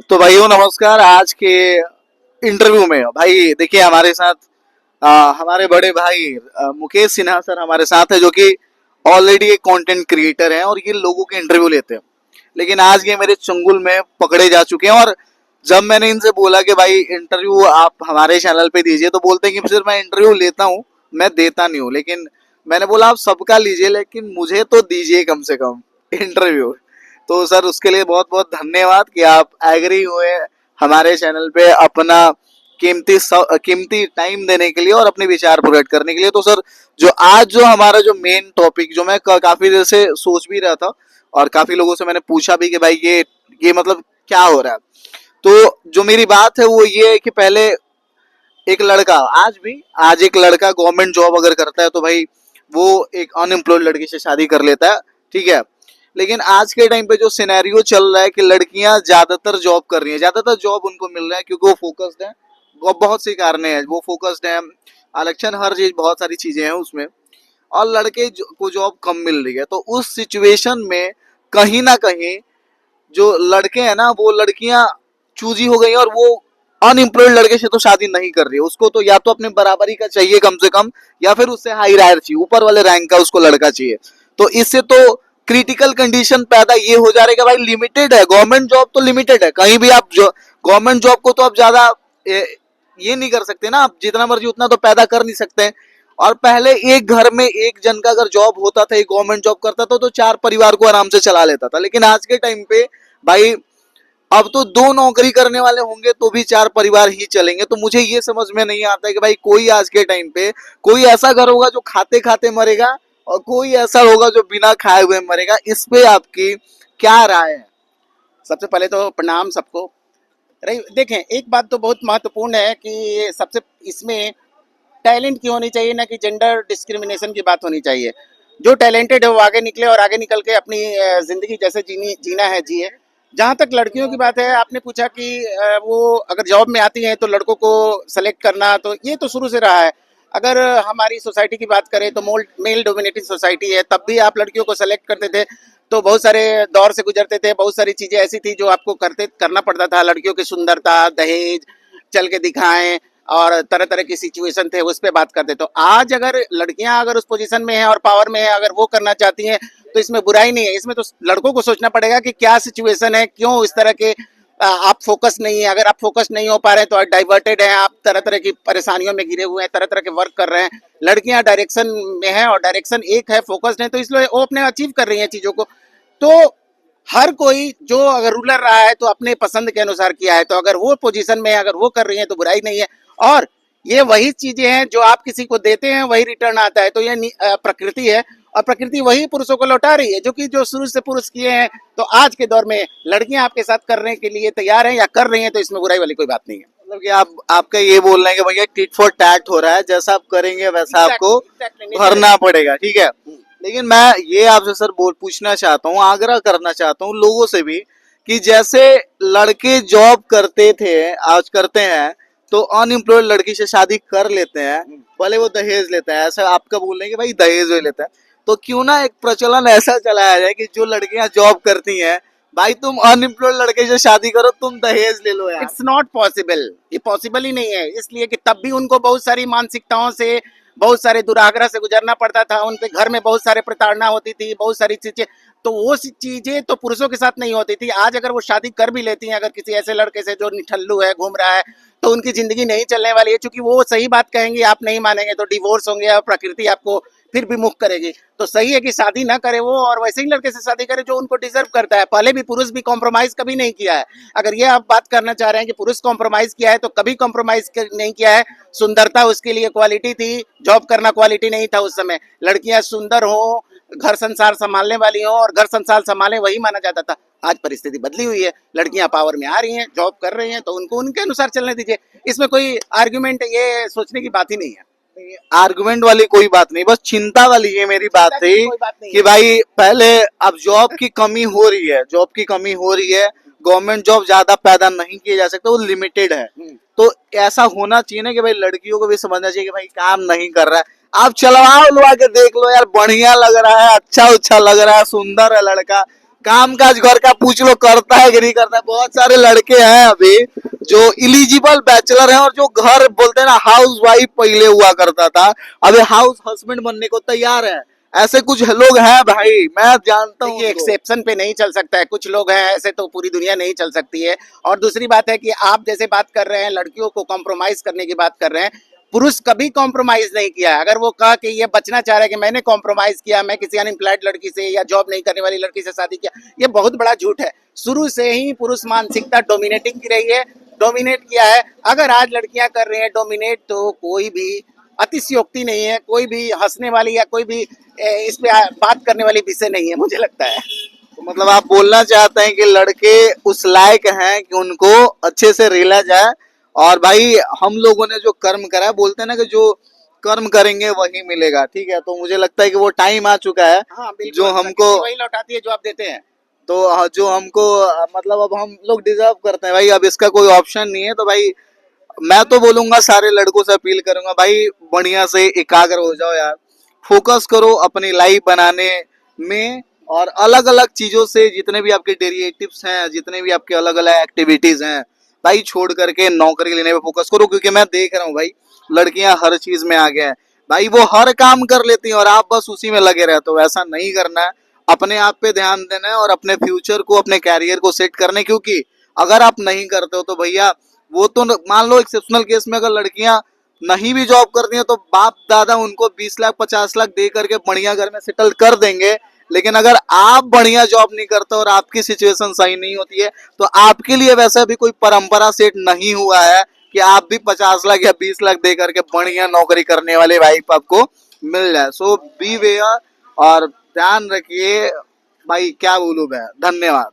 तो भाइयों नमस्कार। आज के इंटरव्यू में भाई देखिए हमारे साथ हमारे बड़े भाई मुकेश सिन्हा सर हमारे साथ है, जो कि ऑलरेडी एक कंटेंट क्रिएटर हैं और ये लोगों के इंटरव्यू लेते हैं। लेकिन आज ये मेरे चंगुल में पकड़े जा चुके हैं। और जब मैंने इनसे बोला कि भाई इंटरव्यू आप हमारे चैनल पे दीजिए, तो बोलते हैं कि सिर्फ मैं इंटरव्यू लेता हूँ, मैं देता नहीं हूँ। लेकिन मैंने बोला आप सबका लीजिए, लेकिन मुझे तो दीजिए कम से कम इंटरव्यू। तो सर उसके लिए बहुत बहुत धन्यवाद कि आप एग्री हुए हमारे चैनल पे अपना कीमती टाइम देने के लिए और अपने विचार प्रकट करने के लिए। तो सर जो हमारा जो मेन टॉपिक, जो मैं काफी देर से सोच भी रहा था और काफी लोगों से मैंने पूछा भी कि भाई ये मतलब क्या हो रहा है। तो जो मेरी बात है वो ये है कि पहले एक लड़का, आज एक लड़का गवर्नमेंट जॉब अगर करता है तो भाई वो एक अनएम्प्लॉयड लड़की से शादी कर लेता है, ठीक है। लेकिन आज के टाइम पे जो सिनेरियो चल रहा है कि लड़कियां ज्यादातर जॉब कर रही हैं, ज्यादातर जॉब उनको मिल रहा है क्योंकि वो फोकस्ड है। वो बहुत सी कारण है, वो फोकस्ड है, इलेक्शन, हर चीज, बहुत सारी चीजें हैं उसमें। और को जॉब कम मिल रही है, तो उस सिचुएशन में कहीं ना कहीं जो लड़के हैं ना, वो लड़कियां चूजी हो गई और वो अनएम्प्लॉयड लड़के से तो शादी नहीं कर रही है। उसको तो या तो अपने बराबरी का चाहिए कम से कम, या फिर उससे हाई रायर चाहिए, ऊपर वाले रैंक का उसको लड़का चाहिए। तो इससे तो क्रिटिकल कंडीशन पैदा ये हो जा रहा है कि भाई लिमिटेड है गवर्नमेंट जॉब, तो लिमिटेड है कहीं भी आप जो गवर्नमेंट जॉब को तो आप ज्यादा ये नहीं कर सकते ना, आप जितना मर्जी उतना तो पैदा कर नहीं सकते। और पहले एक घर में एक जन का अगर जॉब होता था, एक गवर्नमेंट जॉब करता था, तो चार परिवार को आराम से चला लेता था। लेकिन आज के टाइम पे भाई अब तो दो नौकरी करने वाले होंगे तो भी चार परिवार ही चलेंगे। तो मुझे ये समझ में नहीं आता है कि भाई कोई आज के टाइम पे कोई ऐसा घर होगा जो खाते खाते मरेगा और कोई ऐसा होगा जो बिना खाए हुए मरेगा। इस पे आपकी क्या राय है? सबसे पहले तो प्रणाम सबको। रही देखें, एक बात तो बहुत महत्वपूर्ण है कि सबसे इसमें टैलेंट की होनी चाहिए, ना कि जेंडर डिस्क्रिमिनेशन की बात होनी चाहिए। जो टैलेंटेड है वो आगे निकले और आगे निकल के अपनी ज़िंदगी जैसे जीना है जिए। जहाँ तक लड़कियों की बात है, आपने पूछा कि वो अगर जॉब में आती हैं तो लड़कों को सेलेक्ट करना, तो ये तो शुरू से रहा है। अगर हमारी सोसाइटी की बात करें तो मेल डोमिनेटेड सोसाइटी है, तब भी आप लड़कियों को सेलेक्ट करते थे तो बहुत सारे दौर से गुजरते थे। बहुत सारी चीज़ें ऐसी थी जो आपको करना पड़ता था। लड़कियों की सुंदरता, दहेज, चल के दिखाएं, और तरह तरह की सिचुएशन थे, उस पर बात करते। तो आज अगर लड़कियां अगर उस पोजीशन में है और पावर में है, अगर वो करना चाहती हैं तो इसमें बुराई नहीं है। इसमें तो लड़कों को सोचना पड़ेगा कि क्या सिचुएशन है, क्यों इस तरह के आप फोकस नहीं है। अगर आप फोकस नहीं हो पा रहे हैं तो डाइवर्टेड हैं, आप तरह तरह की परेशानियों में घिरे हुए हैं, तरह तरह के वर्क कर रहे हैं। लड़कियां डायरेक्शन में है और डायरेक्शन एक है, फोकस्ड है, तो इसलिए वो अपने अचीव कर रही हैं चीज़ों को। तो हर कोई जो अगर रूलर रहा है तो अपने पसंद के अनुसार किया है, तो अगर वो पोजीशन में है, अगर वो कर रही है तो बुराई नहीं है। और ये वही चीजें हैं जो आप किसी को देते हैं वही रिटर्न आता है। तो ये प्रकृति है, और प्रकृति वही पुरुषों को लौटा रही है जो शुरू से पुरुष किए हैं। तो आज के दौर में लड़कियां आपके साथ करने के लिए तैयार हैं या कर रही हैं, तो इसमें बुराई वाली कोई बात नहीं है। मतलब कि आप आपका ये बोल रहे हैं कि भैया टिट फॉर टैट हो रहा है, जैसा आप करेंगे वैसा आपको भरना पड़ेगा, ठीक है। लेकिन मैं ये आपसे सर पूछना चाहता हूँ, आग्रह करना चाहता हूँ लोगों से भी, कि जैसे लड़के जॉब करते थे, आज करते हैं, तो अनएम्प्लॉयड लड़की से शादी कर लेते हैं, भले वो दहेज लेता है, ऐसा आपका बोल रहे हैं कि भाई दहेज ले लेता है। तो क्यों ना एक प्रचलन ऐसा चलाया जाए कि जो लड़कियां जॉब करती हैं, भाई तुम अनएम्प्लॉयड लड़के से शादी करो, तुम दहेज ले लो यार। इट्स नॉट पॉसिबल, ये पॉसिबल ही नहीं है। इसलिए कि तब भी उनको बहुत सारी मानसिकताओं से, बहुत सारे दुराग्रह से गुजरना पड़ता था। उनके घर में बहुत सारे प्रताड़ना होती थी, बहुत सारी चीजें। तो वो चीजें तो पुरुषों के साथ नहीं होती थी। आज अगर वो शादी कर भी लेती हैं, अगर किसी ऐसे लड़के से जो निठल्लू है, घूम रहा है, तो उनकी जिंदगी नहीं चलने वाली है। क्योंकि वो सही बात कहेंगी, आप नहीं मानेंगे तो डिवोर्स होंगे और प्रकृति आपको फिर भी मुक्त करेगी। तो सही है कि शादी ना करे वो, और वैसे ही लड़के से शादी करे जो उनको डिजर्व करता है। पहले भी पुरुष भी कॉम्प्रोमाइज कभी नहीं किया है। अगर ये आप बात करना चाह रहे हैं कि पुरुष कॉम्प्रोमाइज किया है, तो कभी कॉम्प्रोमाइज नहीं किया है। सुंदरता उसके लिए क्वालिटी थी, जॉब करना क्वालिटी नहीं था उस समय। लड़कियां सुंदर हो, घर संसार संभालने वाली हो, और घर संसार संभाले वही माना जाता था। आज परिस्थिति बदली हुई है, लड़कियां पावर में आ रही हैं, जॉब कर रही हैं, तो उनको उनके अनुसार चलने दीजिए। इसमें कोई आर्ग्यूमेंट, ये सोचने की बात ही नहीं है। आर्गुमेंट वाली कोई बात नहीं, बस चिंता वाली ये मेरी बात थी कि भाई पहले अब जॉब की कमी हो रही है, जॉब की कमी हो रही है, गवर्नमेंट जॉब ज्यादा पैदा नहीं किए जा सकते, वो लिमिटेड है। तो ऐसा होना चाहिए ना कि भाई लड़कियों को भी समझना चाहिए कि भाई काम नहीं कर रहा है, आप चलवा उलवा के देख लो यार, बढ़िया लग रहा है, अच्छा अच्छा लग रहा है, सुंदर है लड़का, काम काज घर का पूछ लो, करता है कि नहीं करता है। बहुत सारे लड़के हैं अभी जो इलिजिबल बैचलर हैं और जो घर बोलते हैं ना हाउस वाइफ पहले हुआ करता था, अभी हाउस हस्बैंड बनने को तैयार है। ऐसे कुछ लोग हैं भाई, मैं जानता हूँ देखिए उनको। एक्सेप्शन पे नहीं चल सकता है, कुछ लोग हैं ऐसे, तो पूरी दुनिया नहीं चल सकती है। और दूसरी बात है कि आप जैसे बात कर रहे हैं लड़कियों को कॉम्प्रोमाइज करने की बात कर रहे हैं, पुरुष कभी कॉम्प्रोमाइज नहीं किया है। अगर वो कहा कि ये बचना चाह रहा है कि मैंने कॉम्प्रोमाइज किया, मैं किसी अनएम्प्लॉयड लड़की से या जॉब नहीं करने वाली लड़की से शादी किया, ये बहुत बड़ा झूठ है। शुरू से ही पुरुष मानसिकता डोमिनेटिंग की रही है, डोमिनेट किया है। अगर आज लड़कियां कर रही हैं डोमिनेट, तो कोई भी अतिशयोक्ति नहीं है, कोई भी हंसने वाली या कोई भी इस पे बात करने वाली विषय नहीं है, मुझे लगता है। तो मतलब आप बोलना चाहते हैं कि लड़के उस लायक हैं कि उनको अच्छे से रिला जाए। और भाई हम लोगों ने जो कर्म करा है, बोलते हैं ना कि जो कर्म करेंगे वही मिलेगा, ठीक है। तो मुझे लगता है कि वो टाइम आ चुका है हाँ बिल्कुल, जो हमको, प्रकृति वही लौटाती है जो आप देते हैं। तो जो हमको मतलब अब हम लोग डिजर्व करते हैं भाई, अब इसका कोई ऑप्शन नहीं है। तो भाई मैं तो बोलूंगा, सारे लड़कों से अपील करूंगा भाई, बढ़िया से एकाग्र हो जाओ यार, फोकस करो अपनी लाइफ बनाने में। और अलग अलग चीजों से जितने भी आपके डेरिवेटिव्स हैं, जितने भी आपके अलग अलग एक्टिविटीज हैं भाई, छोड़ करके नौकरी लेने पे फोकस करो। क्योंकि मैं देख रहा हूँ भाई, लड़कियां हर चीज में आगे हैं भाई, वो हर काम कर लेती हैं और आप बस उसी में लगे रहते हो। ऐसा नहीं करना है, अपने आप पे ध्यान देना है और अपने फ्यूचर को, अपने कैरियर को सेट करने। क्योंकि अगर आप नहीं करते हो तो भैया, वो तो मान लो एक्सेप्शनल केस में अगर लड़कियां नहीं भी जॉब करती हैं तो बाप दादा उनको 20 लाख 50 लाख दे करके बढ़िया घर में सेटल कर देंगे। लेकिन अगर आप बढ़िया जॉब नहीं करते और आपकी सिचुएशन सही नहीं होती है, तो आपके लिए वैसा भी कोई परंपरा सेट नहीं हुआ है कि आप भी 50 लाख या 20 लाख दे करके बढ़िया नौकरी करने वाले वाइफ आपको मिल जाए। सो बी वेयर और ध्यान रखिए भाई, क्या बोलूं मैं, धन्यवाद।